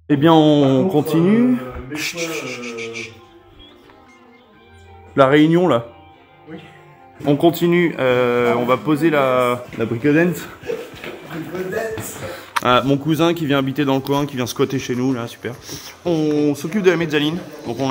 Eh bien, on continue. La réunion là. Oui. On continue. On va poser la bricodance. Ah, mon cousin qui vient habiter dans le coin, qui vient squatter chez nous, là, super. On s'occupe de la mezzaline. Donc on en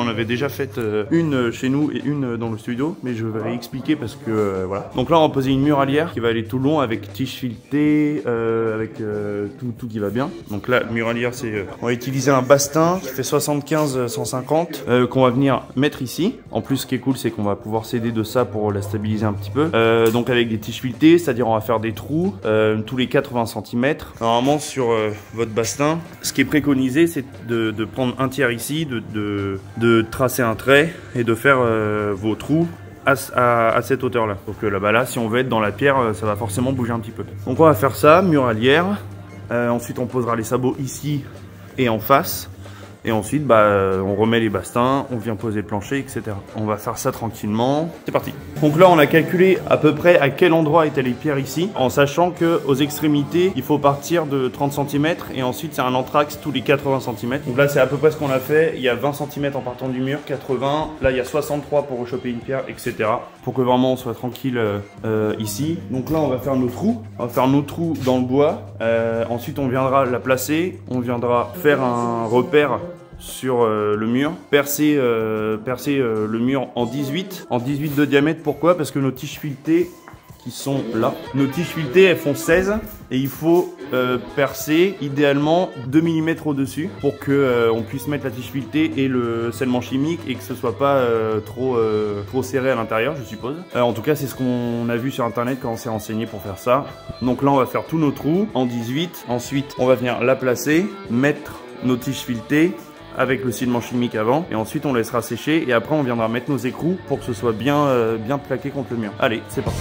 avait déjà fait une chez nous et une dans le studio, mais je vais réexpliquer parce que voilà. Donc là on va poser une muralière qui va aller tout le long avec tige filetée, avec tout qui va bien. Donc là muralière c'est, on va utiliser un bastin qui fait 75-150 qu'on va venir mettre ici. En plus ce qui est cool c'est qu'on va pouvoir s'aider de ça pour la stabiliser un petit peu. Donc avec des tiges filetées, c'est-à-dire on va faire des trous tous les 80 cm. Normalement sur votre bastin, ce qui est préconisé c'est de prendre un tiers ici, de tracer un trait et de faire vos trous à cette hauteur là. Donc là-bas là, si on veut être dans la pierre, ça va forcément bouger un petit peu. Donc on va faire ça, muralière. Ensuite on posera les sabots ici et en face. Et ensuite, on remet les bastins, on vient poser le plancher, etc. On va faire ça tranquillement. C'est parti. Donc là, on a calculé à peu près à quel endroit étaient les pierres ici, en sachant qu'aux extrémités, il faut partir de 30 cm et ensuite, c'est un anthrax tous les 80 cm. Donc là, c'est à peu près ce qu'on a fait. Il y a 20 cm en partant du mur, 80. Là, il y a 63 pour rechoper une pierre, etc. Pour que vraiment on soit tranquille ici. Donc là, on va faire nos trous. On va faire nos trous dans le bois. Ensuite, on viendra la placer. On viendra faire un repère sur le mur, percer le mur en 18 de diamètre. Pourquoi? Parce que nos tiges filetées qui sont là, nos tiges filetées elles font 16 et il faut percer idéalement 2 mm au dessus pour que on puisse mettre la tige filetée et le scellement chimique et que ce soit pas trop serré à l'intérieur, je suppose. En tout cas c'est ce qu'on a vu sur internet quand on s'est renseigné pour faire ça. Donc là on va faire tous nos trous en 18, ensuite on va venir la placer, mettre nos tiges filetées avec le scellement chimique avant et ensuite on laissera sécher et après on viendra mettre nos écrous pour que ce soit bien plaqué contre le mur. Allez, c'est parti.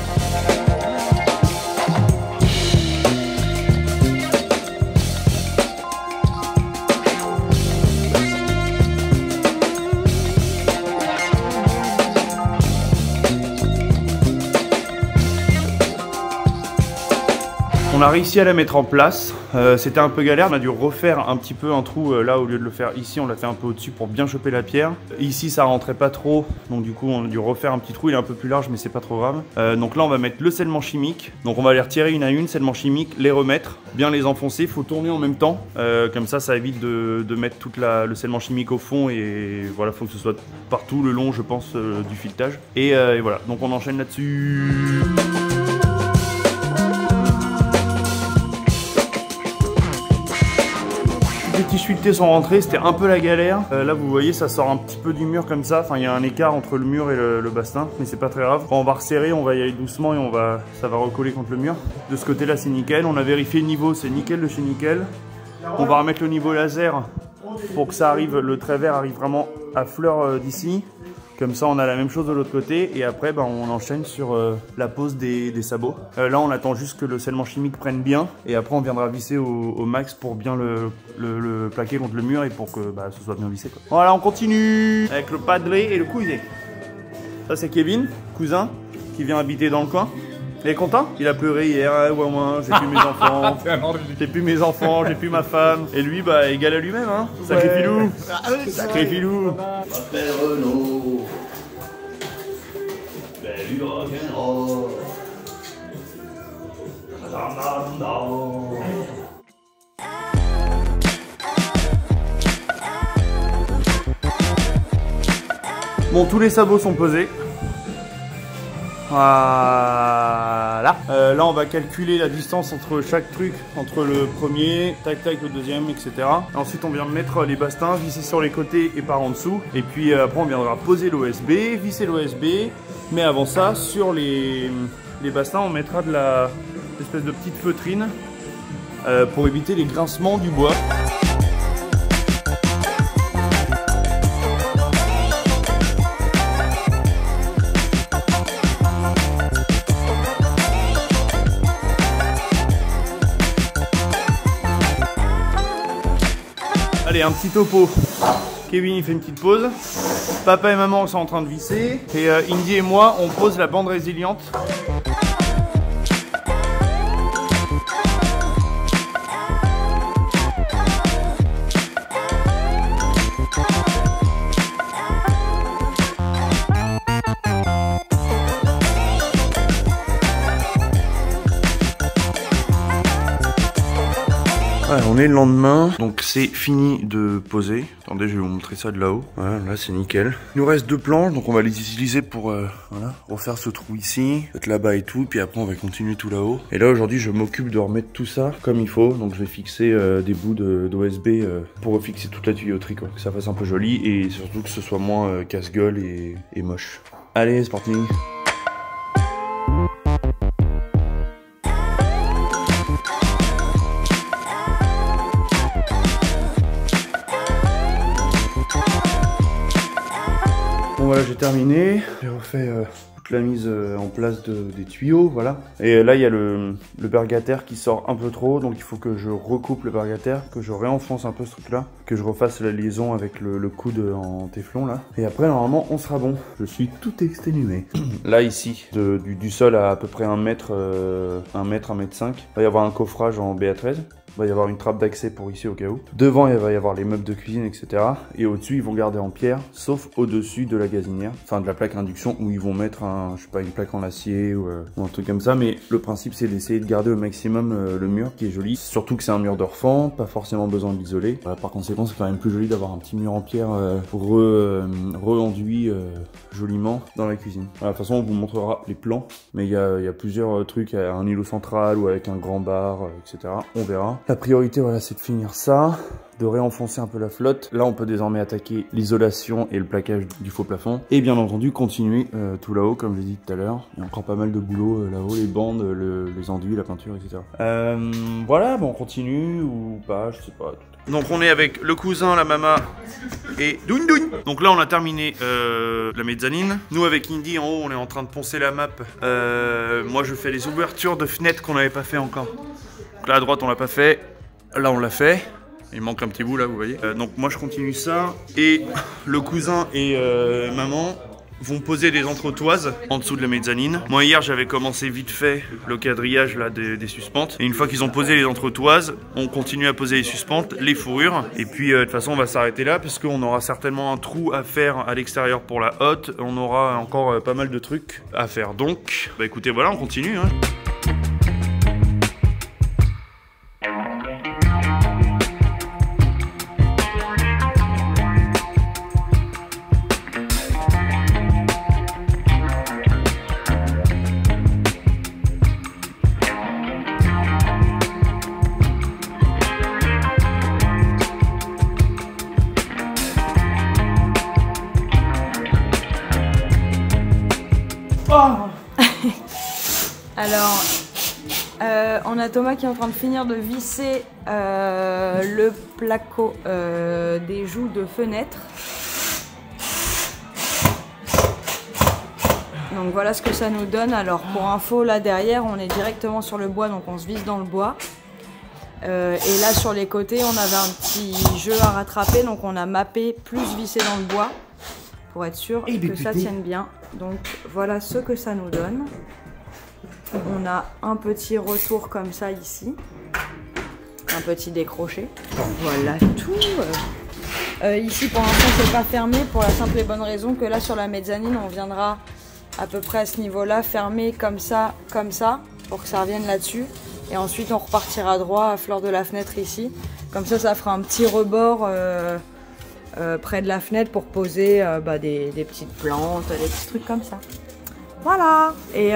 On a réussi à la mettre en place, c'était un peu galère, on a dû refaire un petit peu un trou là au lieu de le faire ici, on l'a fait un peu au-dessus pour bien choper la pierre. Ici ça rentrait pas trop, donc du coup on a dû refaire un petit trou, il est un peu plus large mais c'est pas trop grave. Donc là on va mettre le scellement chimique, donc on va les retirer une à une, scellement chimique, les remettre, bien les enfoncer, il faut tourner en même temps, comme ça évite de mettre tout le scellement chimique au fond et voilà, faut que ce soit partout le long je pense du filetage. Et voilà, donc on enchaîne là-dessus. Les tiges filetées sont rentrées, c'était un peu la galère. Là vous voyez ça sort un petit peu du mur comme ça, enfin il y a un écart entre le mur et le bastin, mais c'est pas très grave. Quand on va resserrer, on va y aller doucement et ça va recoller contre le mur. De ce côté là c'est nickel, on a vérifié le niveau, c'est nickel de chez nickel. On va remettre le niveau laser pour que ça arrive, le trait vert arrive vraiment à fleur d'ici. Comme ça on a la même chose de l'autre côté et après on enchaîne sur la pose des sabots. Là on attend juste que le scellement chimique prenne bien et après on viendra visser au max pour bien le plaquer contre le mur et pour que ce soit bien vissé quoi. Voilà, on continue avec le padre et le cousin. Ça c'est Kevin, cousin, qui vient habiter dans le coin. Il est content? Il a pleuré hier, ouais, j'ai plus mes enfants, j'ai plus ma femme. Et lui, égal à lui-même, hein. Sacré filou. Sacré filou. M'appelle Renaud. Belle du rock'n'roll. Bon, tous les sabots sont posés. Voilà. Là on va calculer la distance entre chaque truc, entre le premier, tac le deuxième, etc. Ensuite on vient mettre les bastins, visser sur les côtés et par en dessous. Et puis après on viendra poser l'OSB, visser l'OSB. Mais avant ça, sur les bastins on mettra de l'espèce de petite feutrine pour éviter les grincements du bois. Allez, un petit topo. Kevin il fait une petite pause. Papa et maman sont en train de visser. Et Indy et moi on pose la bande résiliente. On est le lendemain, donc c'est fini de poser. Attendez, je vais vous montrer ça de là-haut. Voilà, là c'est nickel. Il nous reste 2 planches, donc on va les utiliser pour voilà, refaire ce trou ici, peut-être là-bas et tout, puis après on va continuer tout là-haut. Et là aujourd'hui je m'occupe de remettre tout ça comme il faut, donc je vais fixer des bouts d'OSB pour fixer toute la tuyauterie, quoi, que ça fasse un peu joli et surtout que ce soit moins casse-gueule et moche. Allez, c'est parti. Bon voilà, j'ai terminé, j'ai refait toute la mise en place des tuyaux, voilà. Et là il y a le bergataire qui sort un peu trop, donc il faut que je recoupe le bergataire, que je réenfonce un peu ce truc là, que je refasse la liaison avec le coude en téflon là. Et après normalement on sera bon. Je suis tout exténué. Là ici, du sol à peu près 1 mètre, 1 mètre, 1 mètre 5, il va y avoir un coffrage en BA13. Il va y avoir une trappe d'accès pour ici au cas où. Devant, il va y avoir les meubles de cuisine, etc. Et au-dessus, ils vont garder en pierre, sauf au-dessus de la gazinière, enfin de la plaque induction, où ils vont mettre je sais pas, une plaque en acier ou un truc comme ça. Mais le principe, c'est d'essayer de garder au maximum le mur qui est joli. Surtout que c'est un mur d'orfan, pas forcément besoin de l'isoler. Voilà, par conséquent, c'est quand même plus joli d'avoir un petit mur en pierre re-enduit joliment dans la cuisine. Voilà, de toute façon, on vous montrera les plans, mais il y a plusieurs trucs, un îlot central ou avec un grand bar, etc. On verra. La priorité, voilà, c'est de finir ça, de réenfoncer un peu la flotte. Là, on peut désormais attaquer l'isolation et le plaquage du faux plafond. Et bien entendu, continuer tout là-haut, comme j'ai dit tout à l'heure. Il y a encore pas mal de boulot là-haut, les bandes, les enduits, la peinture, etc. Voilà, bon, on continue ou pas, je sais pas. Donc on est avec le cousin, la mama et Doun Doun. Donc là on a terminé la mezzanine. Nous avec Indy en haut on est en train de poncer la map. Moi je fais les ouvertures de fenêtres qu'on n'avait pas fait encore. Donc là à droite on l'a pas fait, là on l'a fait. Il manque un petit bout là vous voyez. Donc moi je continue ça. Et le cousin et maman vont poser des entretoises en dessous de la mezzanine. Moi hier j'avais commencé vite fait le quadrillage là des suspentes. Et une fois qu'ils ont posé les entretoises, on continue à poser les suspentes, les fourrures. Et puis de toute façon on va s'arrêter là parce qu'on aura certainement un trou à faire à l'extérieur pour la hotte. On aura encore pas mal de trucs à faire. Donc bah écoutez voilà on continue hein. Alors, on a Thomas qui est en train de finir de visser le placo des joues de fenêtre. Donc voilà ce que ça nous donne. Alors pour info, là derrière, on est directement sur le bois, donc on se visse dans le bois. Et là sur les côtés, on avait un petit jeu à rattraper, donc on a mappé plus vissé dans le bois pour être sûr que ça tienne bien. Donc voilà ce que ça nous donne. On a un petit retour comme ça ici, un petit décroché. Voilà tout. Ici pour l'instant c'est pas fermé pour la simple et bonne raison que là sur la mezzanine on viendra à peu près à ce niveau-là fermer comme ça pour que ça revienne là-dessus. Et ensuite on repartira droit à fleur de la fenêtre ici. Comme ça fera un petit rebord près de la fenêtre pour poser des petites plantes, des petits trucs comme ça. Voilà, et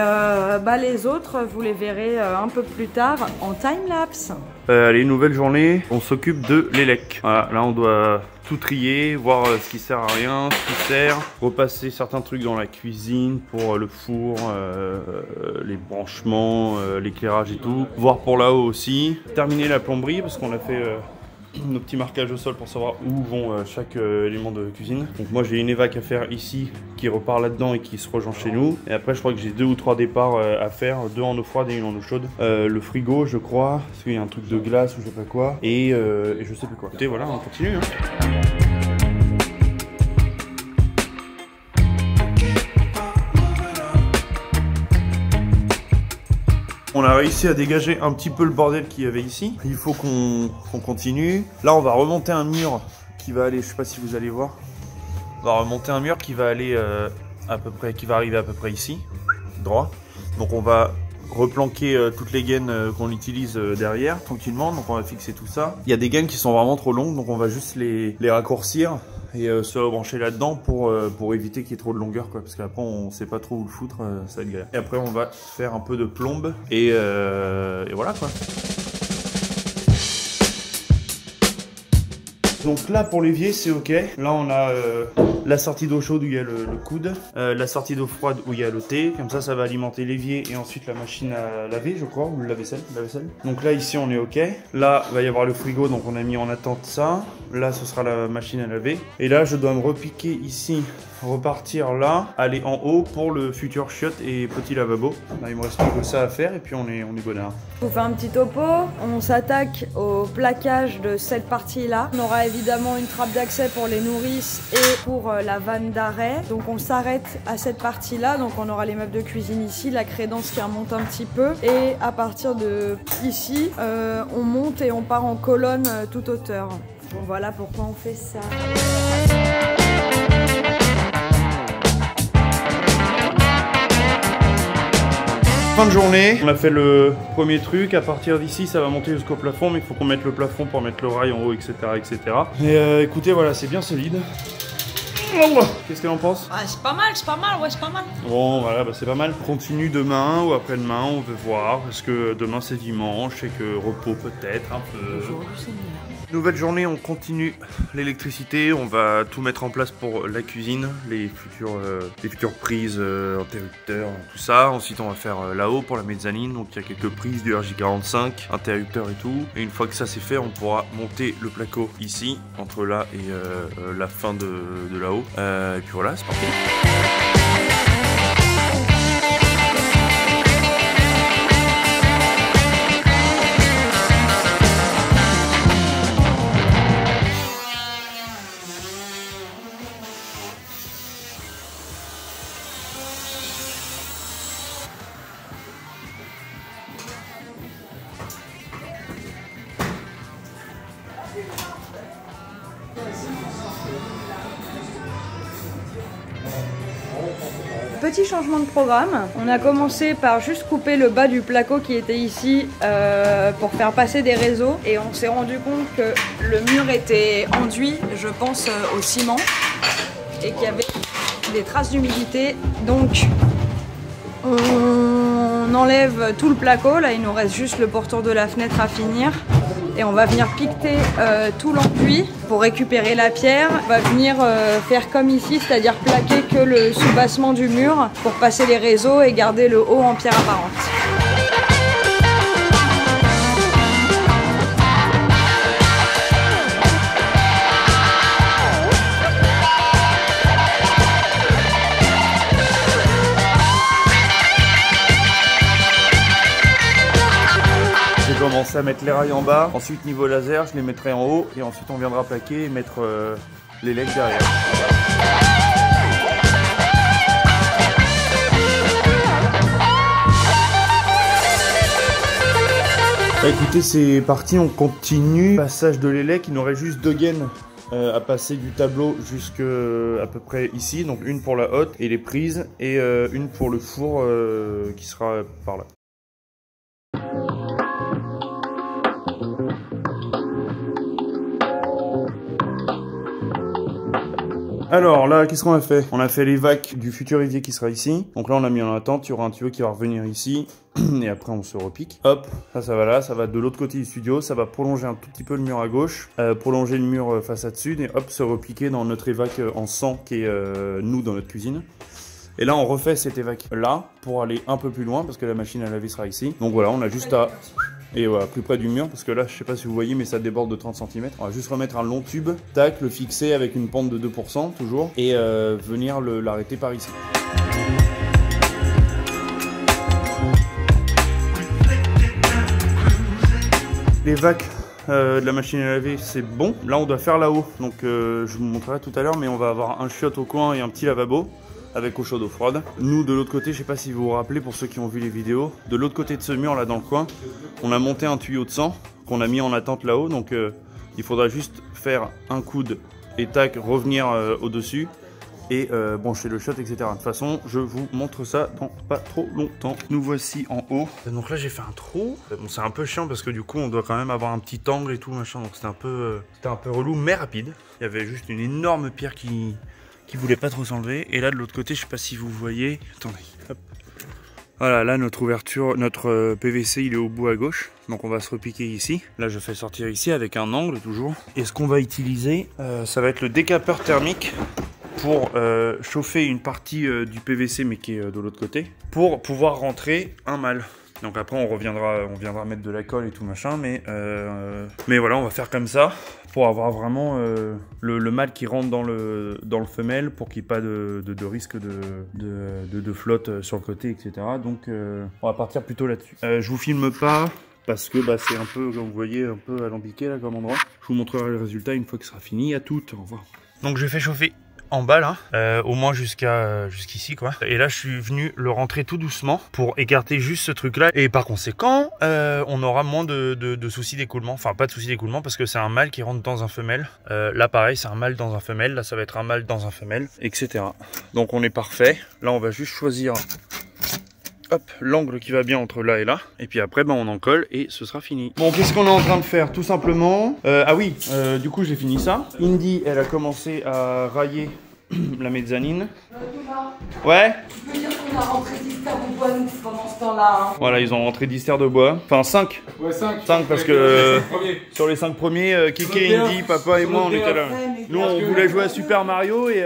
les autres, vous les verrez un peu plus tard en time-lapse. Allez, nouvelle journée, on s'occupe de l'élec. Voilà, là on doit tout trier, voir ce qui sert à rien, ce qui sert, repasser certains trucs dans la cuisine pour le four, les branchements, l'éclairage et tout. Voir pour là-haut aussi. Terminer la plomberie parce qu'on a fait nos petits marquages au sol pour savoir où vont chaque élément de cuisine. Donc moi j'ai une évac à faire ici qui repart là-dedans et qui se rejoint chez nous. Et après je crois que j'ai 2 ou 3 départs à faire, 2 en eau froide et 1 en eau chaude. Le frigo je crois, parce qu'il y a un truc de glace ou je sais pas quoi. Et je sais plus quoi. Écoutez voilà, on continue hein. On a réussi à dégager un petit peu le bordel qu'il y avait ici. Il faut qu'on continue. Là, on va remonter un mur qui va aller, je sais pas si vous allez voir. On va remonter un mur qui va aller à peu près, qui va arriver à peu près ici, droit. Donc on va replanquer toutes les gaines qu'on utilise derrière tranquillement. Donc on va fixer tout ça. Il y a des gaines qui sont vraiment trop longues, donc on va juste les raccourcir et se brancher là-dedans pour éviter qu'il y ait trop de longueur, quoi, parce qu'après on sait pas trop où le foutre, ça va être galère. Et après on va faire un peu de plombe et voilà quoi. Donc là pour l'évier c'est ok. Là on a la sortie d'eau chaude où il y a le coude, la sortie d'eau froide où il y a le thé. Comme ça va alimenter l'évier et ensuite la machine à laver, je crois, ou la vaisselle. Donc là ici on est ok. Là il va y avoir le frigo, donc on a mis en attente ça. Là ce sera la machine à laver. Et là je dois me repiquer ici, repartir là, aller en haut pour le futur chiotte et petit lavabo. Là il me reste plus que ça à faire et puis on est bonheur. Je vous fais un petit topo. On s'attaque au plaquage de cette partie-là. On aura évidemment une trappe d'accès pour les nourrices et pour la vanne d'arrêt. Donc on s'arrête à cette partie-là. Donc on aura les meubles de cuisine ici, la crédence qui remonte un petit peu. Et à partir de ici, on monte et on part en colonne toute hauteur. Bon, voilà pourquoi on fait ça. Fin de journée, on a fait le premier truc. À partir d'ici ça va monter jusqu'au plafond, mais il faut qu'on mette le plafond pour mettre le rail en haut, etc. Et écoutez, voilà, c'est bien solide. Qu'est-ce qu'elle en pense? Ah, c'est pas mal, ouais, c'est pas mal. Bon, voilà, bah, c'est pas mal. Continue demain ou après-demain, on veut voir, parce que demain c'est dimanche et que repos peut-être un peu. Nouvelle journée, on continue l'électricité, on va tout mettre en place pour la cuisine, les futures prises, interrupteurs, tout ça. Ensuite on va faire là-haut pour la mezzanine, donc il y a quelques prises du RJ45, interrupteurs et tout. Et une fois que ça c'est fait, on pourra monter le placo ici, entre là et la fin de là-haut. Et puis voilà, c'est parti. Petit changement de programme, on a commencé par juste couper le bas du placo qui était ici pour faire passer des réseaux et on s'est rendu compte que le mur était enduit, je pense, au ciment et qu'il y avait des traces d'humidité, donc on enlève tout le placo, là il nous reste juste le porteur de la fenêtre à finir. Et on va venir piqueter tout l'enduit pour récupérer la pierre. On va venir faire comme ici, c'est-à-dire plaquer que le soubassement du mur pour passer les réseaux et garder le haut en pierre apparente. Commencer à mettre les rails en bas, ensuite niveau laser je les mettrai en haut et ensuite on viendra plaquer et mettre les legs derrière. Bah écoutez, c'est parti, on continue. Passage de l'élec, il nous reste juste 2 gaines à passer du tableau jusqu'à à peu près ici, donc une pour la hotte et les prises et une pour le four qui sera par là. Alors là, qu'est-ce qu'on a fait? On a fait les vacs du futur évier qui sera ici. Donc là, on a mis en attente, il y aura un tuyau qui va revenir ici. Et après, on se repique. Hop, ça va là, ça va de l'autre côté du studio. Ça va prolonger un tout petit peu le mur à gauche. Prolonger le mur face à dessus. Et hop, se repiquer dans notre évac en sang qui est nous dans notre cuisine. Et là, on refait cet évac là pour aller un peu plus loin parce que la machine à laver sera ici. Donc voilà, on a juste à... Et voilà, plus près du mur, parce que là, je sais pas si vous voyez, mais ça déborde de 30 cm. On va juste remettre un long tube, tac, le fixer avec une pente de 2%, toujours, et venir l'arrêter par ici. Les vacs de la machine à laver, c'est bon. Là, on doit faire là-haut, donc je vous montrerai tout à l'heure, mais on va avoir un chiotte au coin et un petit lavabo. Avec eau chaude, eau froide. Nous de l'autre côté, je sais pas si vous vous rappelez pour ceux qui ont vu les vidéos, de l'autre côté de ce mur là dans le coin, on a monté un tuyau de sang qu'on a mis en attente là-haut, donc il faudra juste faire un coude et tac, revenir au-dessus et brancher le shot, etc. De toute façon, je vous montre ça dans pas trop longtemps. Nous voici en haut. Donc là, j'ai fait un trou. Bon, c'est un peu chiant parce que du coup, on doit quand même avoir un petit angle et tout, machin. Donc c'était un peu relou, mais rapide. Il y avait juste une énorme pierre qui voulait pas trop s'enlever. Et là, de l'autre côté, je sais pas si vous voyez. Attendez, hop. Voilà, là notre ouverture, notre PVC il est au bout à gauche, donc on va se repiquer ici. Là je fais sortir ici avec un angle toujours. Et ce qu'on va utiliser, ça va être le décapeur thermique pour chauffer une partie du PVC mais qui est de l'autre côté, pour pouvoir rentrer un mâle. Donc après on viendra mettre de la colle et tout machin, mais voilà, on va faire comme ça pour avoir vraiment le mâle qui rentre dans le femelle, pour qu'il n'y ait pas de risque de flotte sur le côté, etc. Donc on va partir plutôt là-dessus. Je vous filme pas parce que c'est un peu, comme vous voyez, un peu alambiqué là comme endroit. Je vous montrerai le résultat une fois que ce sera fini. À tout, au revoir. Donc je fais chauffer en bas là, au moins jusqu'ici quoi. Et là je suis venu le rentrer tout doucement pour écarter juste ce truc là, et par conséquent on aura moins de soucis d'écoulement, enfin pas de soucis d'écoulement parce que c'est un mâle qui rentre dans un femelle. Là pareil, c'est un mâle dans un femelle, là ça va être un mâle dans un femelle, etc. Donc on est parfait. Là on va juste choisir hop, l'angle qui va bien entre là et là, et puis après on en colle et ce sera fini. Bon, qu'est-ce qu'on est en train de faire? Tout simplement, ah oui, du coup j'ai fini ça. Indy, elle a commencé à railler la mezzanine. Ouais. Tu peux dire qu'on a rentré 10 terres de bois nous pendant ce temps-là. Hein. Voilà, ils ont rentré 10 terres de bois. Enfin 5. Ouais, 5. 5 parce que sur les 5 premiers, Kiki, Indy, papa et moi on était là. Nous on voulait jouer à Super Mario et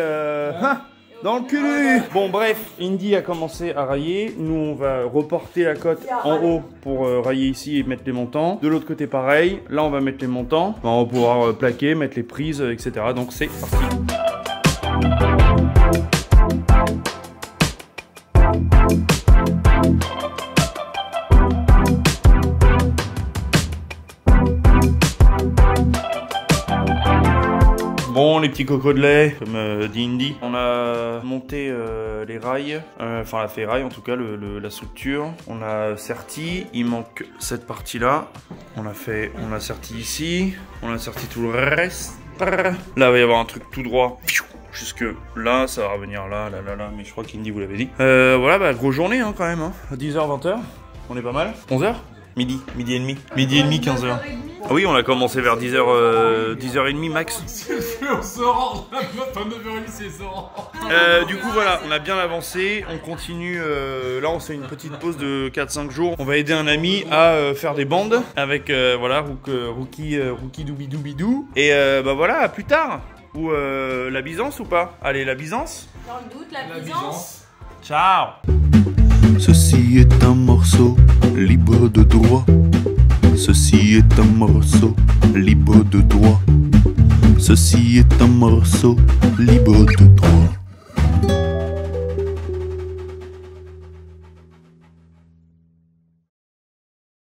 dans le cul. Bon bref, Indy a commencé à railler. Nous on va reporter la cote en haut pour railler ici et mettre les montants. De l'autre côté pareil. Là on va mettre les montants. On va pouvoir plaquer, mettre les prises, etc. Donc c'est parti. Bon, les petits cocos de lait, comme dit Indy. On a monté les rails, enfin la ferraille en tout cas, la structure. On a serti, il manque cette partie-là. On a serti ici, on a serti tout le reste. Là, il va y avoir un truc tout droit. Jusque là, ça va revenir là, mais je crois qu'Indy vous l'avait dit. Voilà, grosse journée hein, quand même. Hein. 10h, 20h, on est pas mal. 11h Midi et demi. Midi et demi, 15h. Ah oui, on a commencé vers 10h30 max. On se rend, 9h30 c'est ça. Du coup voilà, on a bien avancé, on continue, là on fait une petite pause de 4-5 jours. On va aider un ami à faire des bandes avec voilà, Rookie Doubidou. Et voilà, à plus tard. Ou la Byzance ou pas? Allez, la Byzance. Dans le doute, la Byzance. Ciao. Ceci est un morceau libre de droit. Ceci est un morceau libre de droit. Ceci est un morceau libre de droit.